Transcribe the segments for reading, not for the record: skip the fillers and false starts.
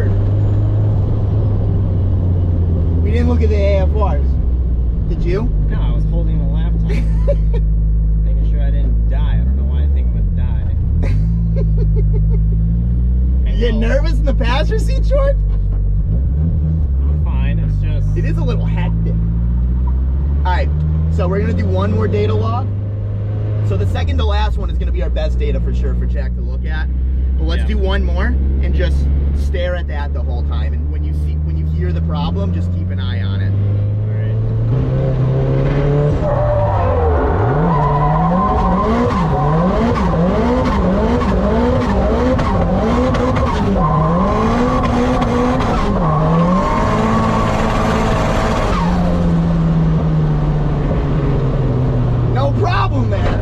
weird. We didn't look at the AFRs. Did you? No, I was holding the laptop. Making sure I didn't die. I don't know why I think I'm gonna die. You get nervous in the passenger seat, Short? I'm fine, it's just... It is a little hectic. Alright, so we're gonna do one more data log. So the second to last one is gonna be our best data for sure for Jack to look at. But let's do one more and just stare at that the whole time. And when you hear the problem, just keep an eye on it. No problem there.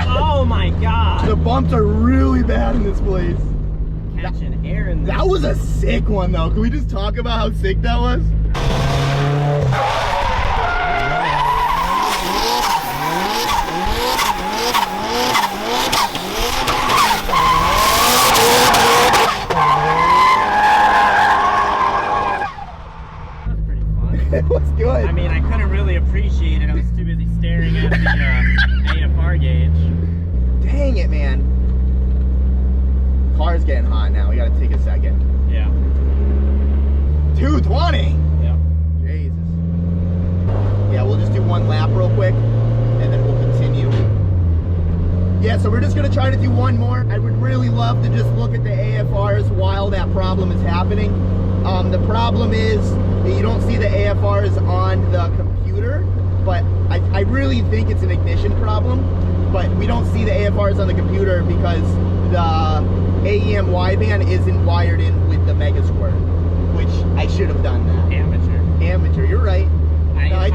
Oh my god! The bumps are really bad in this place. Catching air in this. That was a sick one though. Can we just talk about how sick that was? That's pretty fun. It was good. I mean, I couldn't really appreciate it. I was too busy staring at the AFR gauge. Dang it, man. Car's getting hot now. We gotta take a second. Yeah. 220. Yep. Jesus. Yeah, we'll just do one lap real quick, and then we'll continue. Yeah, so we're just gonna try to do one more. I would really love to just look at the AFRs while that problem is happening. The problem is that you don't see the AFRs on the computer, but I really think it's an ignition problem. But we don't see the AFRs on the computer because the AEM wideband isn't wired in with the Megasquirt, which I should have done that. Amateur, you're right. I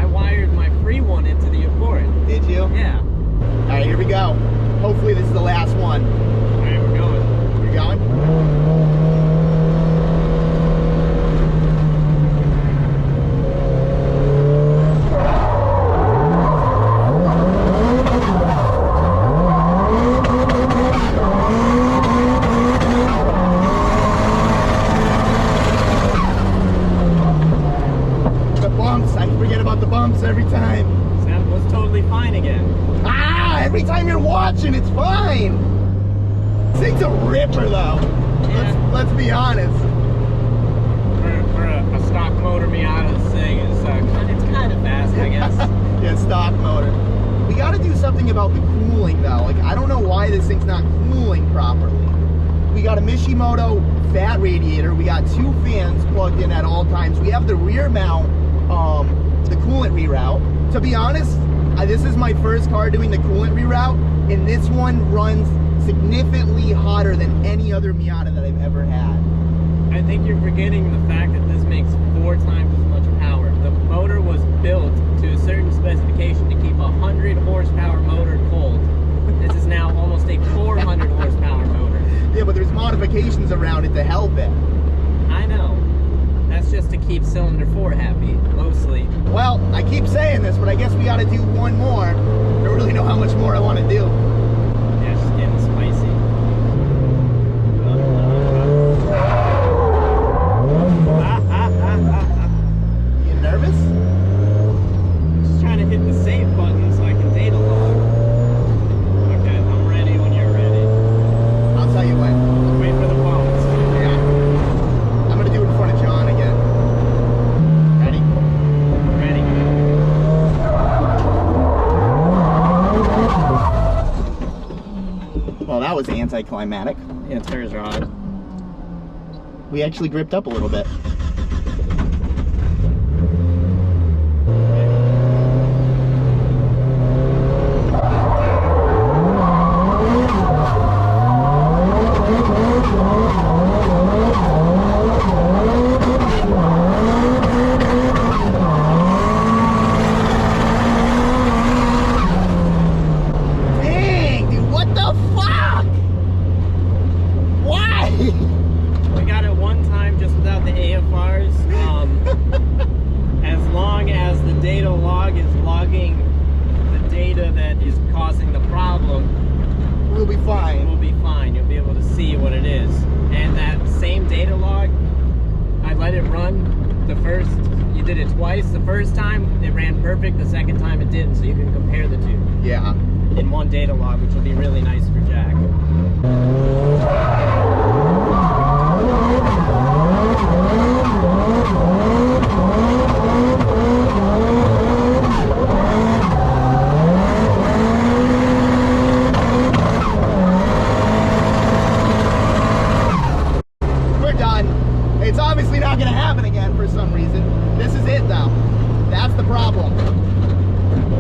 wired my free one into the Accord. Did you? Yeah. All right, here we go. Hopefully this is the last one. All right, we're going. You're going? Every time. That was totally fine again. Every time you're watching, it's fine. This thing's a ripper, though. Yeah. Let's be honest. For a stock motor Miata, this thing is it's kind of fast, I guess. Yeah, stock motor. We got to do something about the cooling, though. Like, I don't know why this thing's not cooling properly. We got a Mishimoto fat radiator. We got 2 fans plugged in at all times. We have the rear mount, the coolant reroute. To be honest, this is my first car doing the coolant reroute, and this one runs significantly hotter than any other Miata that I've ever had. I think you're forgetting the fact that this makes 4 times as much power. The motor was built to a certain specification to keep a 100 horsepower motor cold. This is now almost a 400 horsepower motor. Yeah, but there's modifications around it to help it. I know. That's just to keep cylinder 4 happy, mostly. Well, I keep saying this, but I guess we got to do one more. I don't really know how much more I want to do. Yeah, it's just getting spicy. You nervous? I'm just trying to hit the save button so I can data log. Okay, I'm ready when you're ready. I'll tell you when. Wait for the bumps. Yeah. I'm going to do it in front of John again. Ready? Ready. Well, that was anticlimactic. Yeah, tires are hot. We actually gripped up a little bit. We'll be fine. You'll be able to see what it is. you did it twice. The first time it ran perfect, the second time it didn't, so you can compare the two. Yeah. In one data log, which will be really nice for Jack. We're done. It's obviously not going to happen again for some reason. This is it though. That's the problem.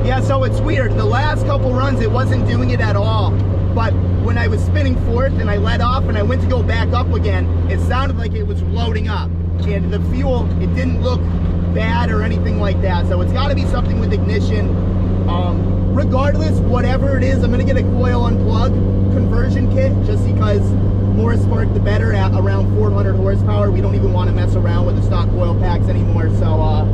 Yeah, so it's weird. The last couple runs, it wasn't doing it at all. But when I was spinning fourth and I let off and I went to go back up again, it sounded like it was loading up. And the fuel, it didn't look bad or anything like that. So it's got to be something with ignition. Regardless, whatever it is, I'm going to get a coil unplug conversion kit just because more spark the better at around 400 horsepower. We don't even want to mess around with the stock coil packs anymore. So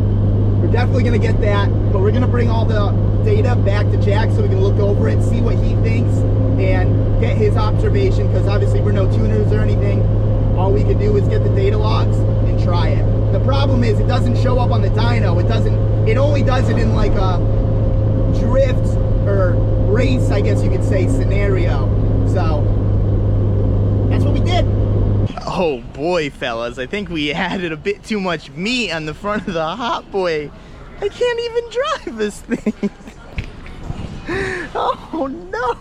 we're definitely going to get that, but we're going to bring all the data back to Jack so we can look over it, see what he thinks, and get his observation, because obviously we're no tuners or anything. All we can do is get the data logs and try it. The problem is it doesn't show up on the dyno. It only does it in like a drift or race, I guess you could say, scenario. So that's what we did. Oh boy, fellas, I think we added a bit too much meat on the front of the Hot Boy. I can't even drive this thing. Oh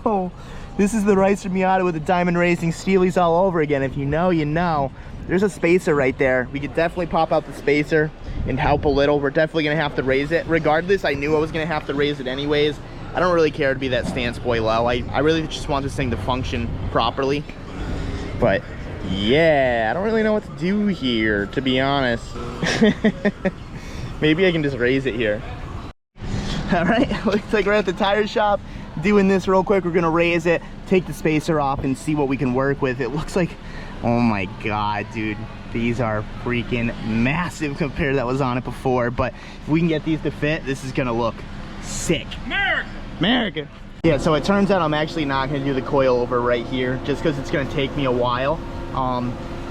no. This is the Ricer Miata with the Diamond Racing Steelies all over again. If you know, you know. There's a spacer right there. We could definitely pop out the spacer and help a little. We're definitely gonna have to raise it. Regardless, I knew I was gonna have to raise it anyways. I don't really care to be that stance boy low. I really just want this thing to function properly. But yeah, I don't really know what to do here, to be honest. Maybe I can just raise it here. All right, looks like we're at the tire shop doing this real quick. We're gonna raise it, take the spacer off, and see what we can work with. It looks like, oh my God, dude. These are freaking massive compared to that was on it before. But if we can get these to fit, this is gonna look sick. America! America! Yeah, so it turns out I'm actually not gonna do the coil over right here, just because it's gonna take me a while.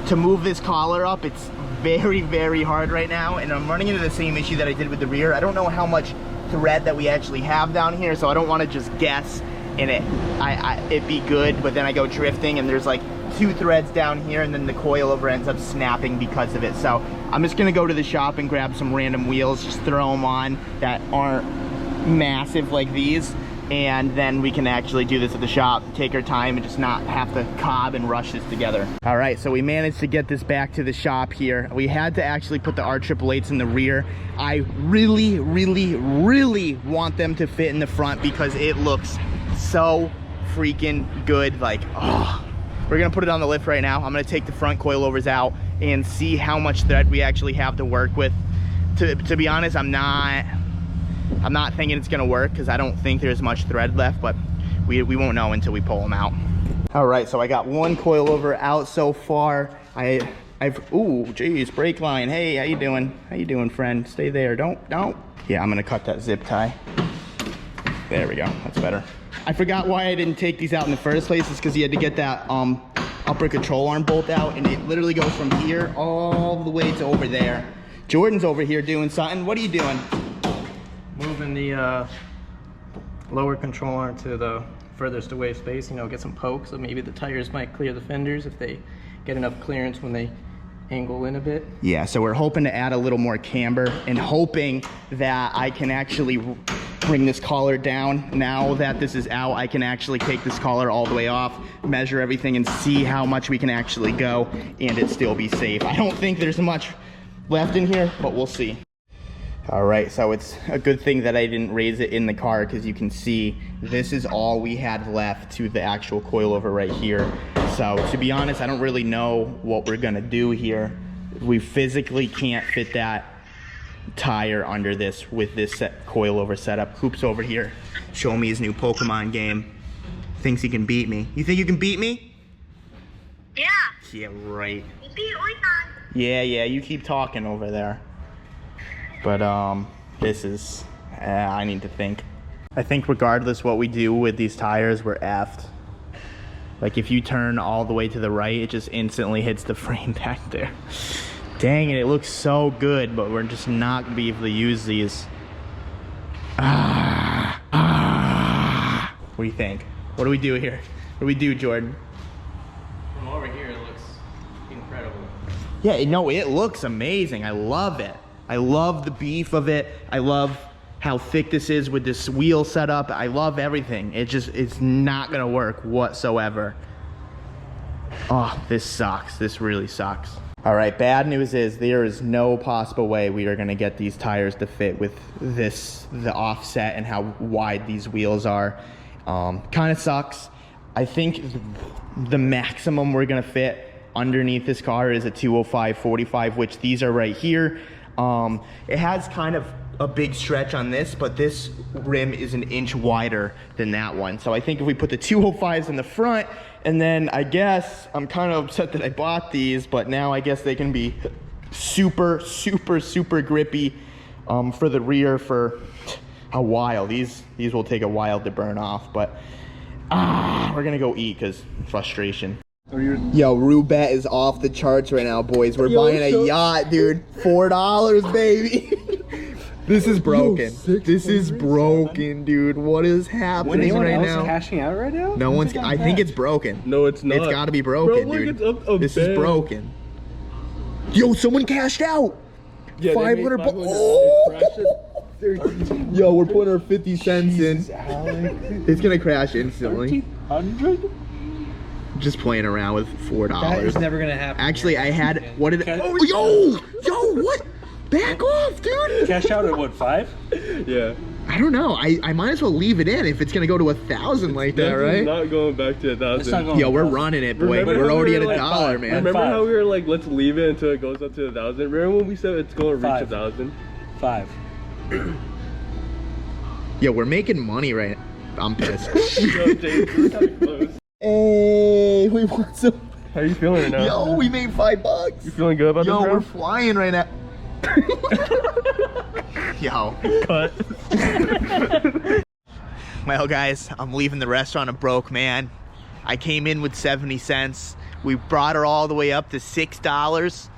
To move this collar up, it's very, very hard right now, and I'm running into the same issue that I did with the rear. I don't know how much thread that we actually have down here, so I don't want to just guess and it'd be good, but then I go drifting and there's like 2 threads down here, and then the coil over ends up snapping because of it. So I'm just gonna go to the shop and grab some random wheels, just throw them on that aren't massive like these, and then we can actually do this at the shop, take our time, and just not have to cob and rush this together. All right, so we managed to get this back to the shop here. We had to actually put the R888s in the rear. I really, really, really want them to fit in the front because it looks so freaking good. Like, oh, we're gonna put it on the lift right now. I'm gonna take the front coilovers out and see how much thread we actually have to work with. To be honest, I'm not thinking it's gonna work because I don't think there's much thread left, but we won't know until we pull them out. All right, so I got one coilover out so far. Ooh, geez, brake line. Hey, how you doing? How you doing, friend? Stay there, don't. Yeah, I'm gonna cut that zip tie. There we go, that's better. I forgot why I didn't take these out in the first place. It's because you had to get that upper control arm bolt out, and it literally goes from here all the way to over there. Jordan's over here doing something. What are you doing? Moving the lower control arm to the furthest away space, you know, get some poke, so maybe the tires might clear the fenders if they get enough clearance when they angle in a bit. Yeah, so we're hoping to add a little more camber and hoping that I can actually bring this collar down. Now that this is out, I can actually take this collar all the way off, measure everything, and see how much we can actually go and it still be safe. I don't think there's much left in here, but we'll see. All right, so it's a good thing that I didn't raise it in the car, because you can see this is all we had left to the actual coilover right here. So to be honest, I don't really know what we're gonna do here. We physically can't fit that tire under this with this coilover setup. Coop's over here showing me his new Pokemon game. Thinks he can beat me. You think you can beat me? Yeah. Yeah, right. Yeah, you keep talking over there. But this is, I need to think. I think regardless what we do with these tires, we're effed. Like if you turn all the way to the right, it just instantly hits the frame back there. Dang it, it looks so good, but we're just not gonna be able to use these. What do you think? What do we do here? What do we do, Jordan? From over here, it looks incredible. Yeah, no, it looks amazing. I love it. I love the beef of it. I love how thick this is with this wheel setup. I love everything. It's not gonna work whatsoever. Oh, this sucks. This really sucks. All right, bad news is there is no possible way we are gonna get these tires to fit with the offset and how wide these wheels are. Kind of sucks. I think the maximum we're gonna fit underneath this car is a 205/45, which these are right here. It has kind of a big stretch on this, but this rim is an inch wider than that one. So I think if we put the 205s in the front, and then I guess I'm kind of upset that I bought these, but now I guess they can be super, super, super grippy for the rear for a while. These will take a while to burn off, but we're gonna go eat because frustration. Yo, Rubet is off the charts right now, boys. We're buying a yacht, dude. $4, baby. This is broken. This is broken, dude. What is happening right now? Else cashing out right now? No one's. I think it's broken. No, it's not. It's got to be broken, bro, dude. Look, this is broken. Yo, someone cashed out. Yeah, 500 bucks. Yo, we're putting our 50 cents in. It's gonna crash instantly. 1,300? Just playing around with $4. That is never gonna happen. Actually, I had. What did? Oh, yo, what? Back off, dude. Cash out at what, 5? Yeah. I don't know. I might as well leave it in if it's gonna go to 1,000 like that, right? Not going back to 1,000. Yo, we're running it, boy. We're already at $1, man. Remember how we were like, let's leave it until it goes up to 1,000? Remember when we said it's going to reach 1,000? 5. Yo, we're making money right now. I'm pissed. Yo, James, we're kind of close. Hey, we want some. How are you feeling right now? Yo, we made $5. You feeling good about this? Yo, we're flying right now. Yo. Cut. Well, guys, I'm leaving the restaurant a broke man. I came in with 70 cents. We brought her all the way up to $6.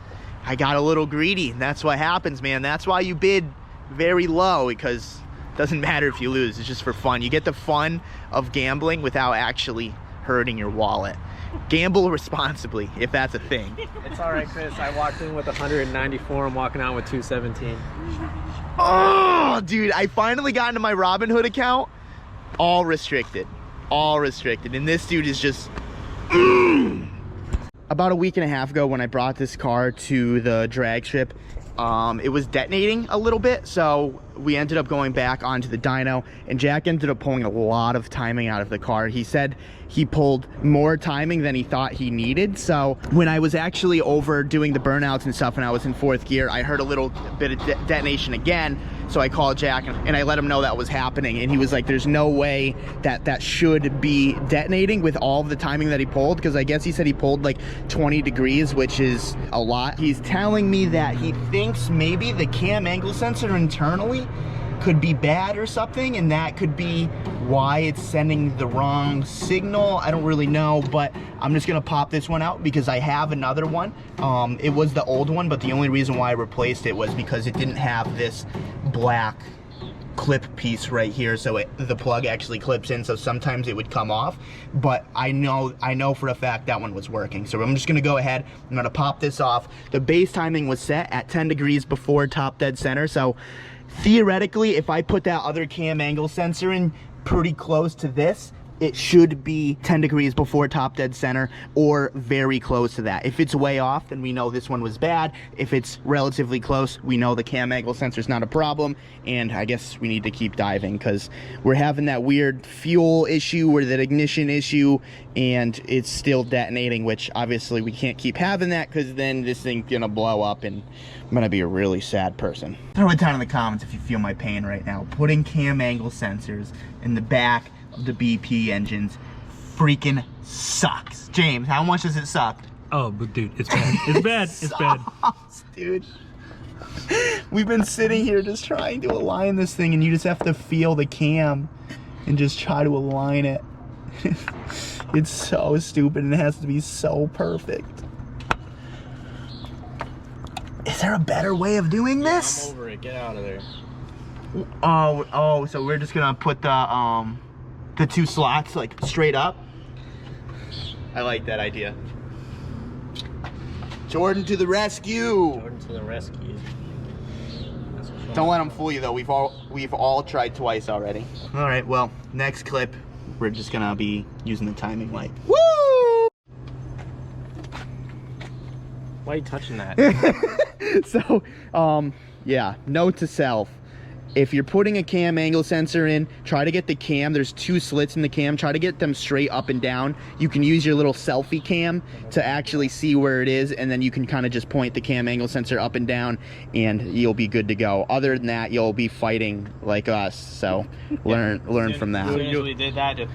I got a little greedy. That's what happens, man. That's why you bid very low, because it doesn't matter if you lose. It's just for fun. You get the fun of gambling without actually hurting your wallet. Gamble responsibly, if that's a thing. It's all right, Chris. I walked in with 194. I'm walking out with 217. Oh, dude, I finally got into my Robinhood account. All restricted. All restricted. And this dude is just... About a week and a half ago when I brought this car to the drag strip, it was detonating a little bit, so we ended up going back onto the dyno, and Jack ended up pulling a lot of timing out of the car. He said he pulled more timing than he thought he needed. So when I was actually over doing the burnouts and stuff and I was in 4th gear, I heard a little bit of detonation again. So I called Jack and I let him know that was happening, and he was like, there's no way that should be detonating with all of the timing that he pulled, because I guess he said he pulled like 20 degrees, which is a lot. He's telling me that he thinks maybe the cam angle sensor internally could be bad or something, and that could be why it's sending the wrong signal. I don't really know, but I'm just gonna pop this one out because I have another one. It was the old one, but the only reason why I replaced it was because it didn't have this black clip piece right here, so the plug actually clips in, so sometimes it would come off. But I know for a fact that one was working, so I'm just gonna go ahead. I'm gonna pop this off. The base timing was set at 10 degrees before top dead center, so theoretically, if I put that other cam angle sensor in pretty close to this, it should be 10 degrees before top dead center or very close to that. If it's way off, then we know this one was bad. If it's relatively close, we know the cam angle sensor is not a problem, and I guess we need to keep diving because we're having that weird fuel issue or that ignition issue, and it's still detonating, which obviously we can't keep having that because then this thing's gonna blow up and I'm gonna be a really sad person. Throw it down in the comments if you feel my pain right now. Putting cam angle sensors in the back of the BP engines freaking sucks. James, how much does it suck? Oh, but dude, it's bad. It's bad. It's bad. Dude. We've been sitting here just trying to align this thing, and you just have to feel the cam and just try to align it. It's so stupid, and it has to be so perfect. Is there a better way of doing this? I'm over it. Get out of there. Oh, so we're just gonna put the 2 slots like straight up. I like that idea. Jordan to the rescue. Jordan to the rescue. Don't let them fool you though. We've all tried twice already. All right, well, next clip, we're just gonna be using the timing light. Woo! Why are you touching that? So, yeah, note to self. If you're putting a cam angle sensor in, try to get the cam. There's 2 slits in the cam. Try to get them straight up and down. You can use your little selfie cam to actually see where it is, and then you can kind of just point the cam angle sensor up and down, and you'll be good to go. Other than that, you'll be fighting like us. So learn from that. As soon as we did that, just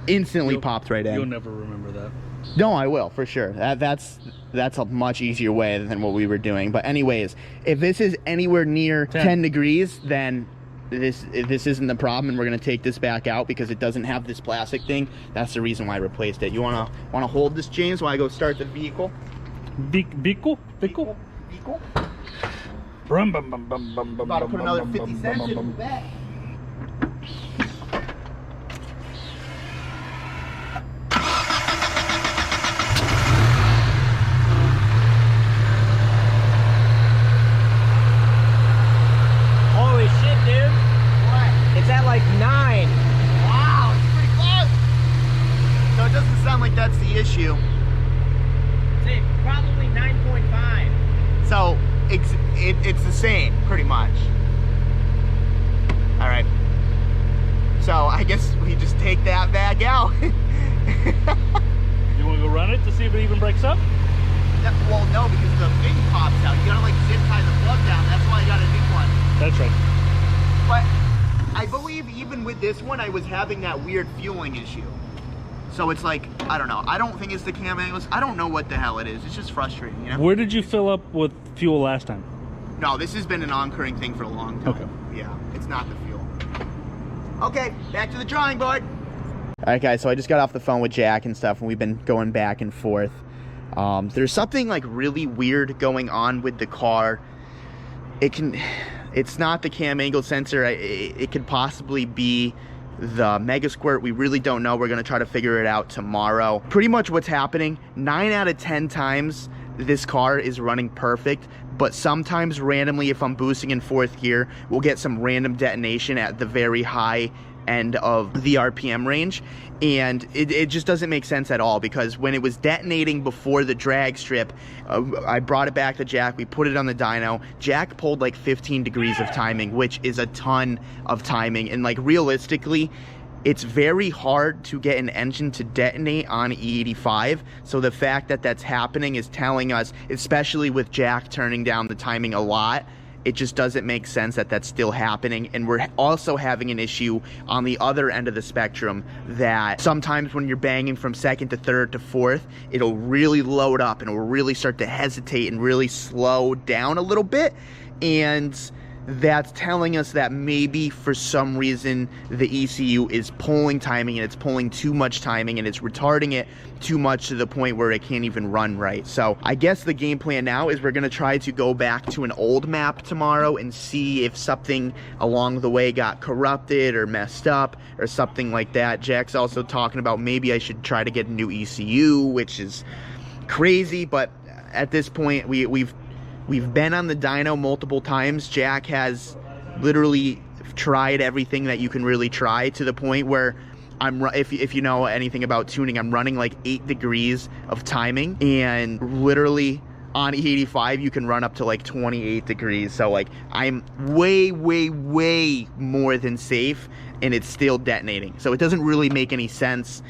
Instantly popped right in. You'll never remember that. No, I will, for sure. That's a much easier way than what we were doing. But anyways, if this is anywhere near 10 degrees, then this isn't the problem, and we're gonna take this back out because it doesn't have this plastic thing. That's the reason why I replaced it. You wanna hold this, James, while I go start the vehicle? Vehicle? Brum, bum, bum, bum, bum, bum, About to bum, put another bum, 50 bum, cents bum, in bum. the back. holy shit, dude! What? It's at like 9. Wow, it's pretty close. So it doesn't sound like that's the issue. It's probably 9.5. So it's the same, pretty much. All right. So I guess we just take that bag out. You want to go run it to see if it even breaks up? Well, no, because the thing pops out. You gotta like zip tie the plug down. That's why I got a new one. That's right. But I believe even with this one, I was having that weird fueling issue. So it's like, I don't know. I don't think it's the cam angles. I don't know what the hell it is. It's just frustrating, you know? Where did you fill up with fuel last time? No, this has been an occurring thing for a long time. Okay. Yeah, it's not the fuel. Okay, back to the drawing board. All right, guys, so I just got off the phone with Jack and stuff, and we've been going back and forth. There's something like really weird going on with the car. It's not the cam angle sensor. It could possibly be the Mega Squirt. We really don't know. We're gonna try to figure it out tomorrow. Pretty much what's happening, 9 out of 10 times this car is running perfect, but sometimes randomly, if I'm boosting in 4th gear, we'll get some random detonation at the very high end of the RPM range, and it just doesn't make sense at all, because when it was detonating before the drag strip, I brought it back to Jack, we put it on the dyno. Jack pulled like 15 degrees of timing, which is a ton of timing, and like realistically, it's very hard to get an engine to detonate on E85, so the fact that that's happening is telling us, especially with Jack turning down the timing a lot, it just doesn't make sense that that's still happening. And we're also having an issue on the other end of the spectrum that sometimes when you're banging from 2nd to 3rd to 4th, it'll really load up and it'll really start to hesitate and really slow down a little bit. And that's telling us that maybe for some reason the ECU is pulling timing, and it's pulling too much timing, and it's retarding it too much to the point where it can't even run right. So I guess the game plan now is we're gonna try to go back to an old map tomorrow and see if something along the way got corrupted or messed up or something like that. Jack's also talking about maybe I should try to get a new ECU, which is crazy, but at this point we've been on the dyno multiple times. Jack has literally tried everything that you can really try, to the point where if you know anything about tuning, I'm running like 8 degrees of timing, and literally on E85 you can run up to like 28 degrees. So like I'm way more than safe, and it's still detonating. So it doesn't really make any sense.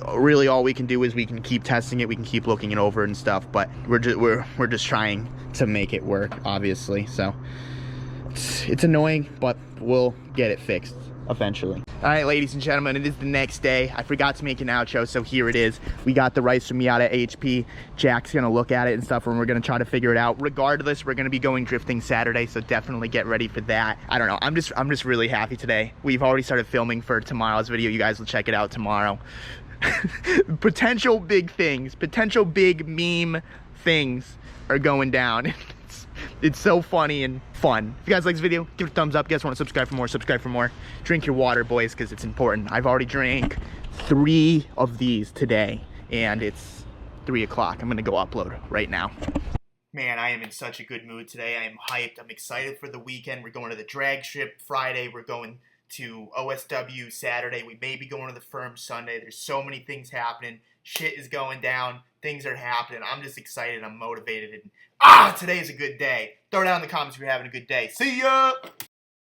Really all we can do is we can keep testing it, we can keep looking it over and stuff, but we're just trying to make it work, obviously. So it's annoying, but we'll get it fixed eventually. All right, ladies and gentlemen, it is the next day. I forgot to make an outro, so here it is. We got the rice from Miata HP. Jack's gonna look at it and stuff, and we're gonna try to figure it out. Regardless, we're gonna be going drifting Saturday, so definitely get ready for that. I don't know, I'm just really happy today. We've already started filming for tomorrow's video. You guys will check it out tomorrow. Potential big things, potential big meme things are going down. It's so funny and fun. If you guys like this video, give it a thumbs up. If you guys want to subscribe for more, subscribe for more. Drink your water, boys, because it's important. I've already drank 3 of these today, and it's 3 o'clock. I'm gonna go upload right now. Man, I am in such a good mood today. I am hyped. I'm excited for the weekend. We're going to the drag strip Friday. We're going to OSW Saturday. We may be going to the firm Sunday. There's so many things happening. Shit is going down. Things are happening. I'm just excited. I'm motivated. And today is a good day. Throw it down in the comments if you're having a good day. See ya!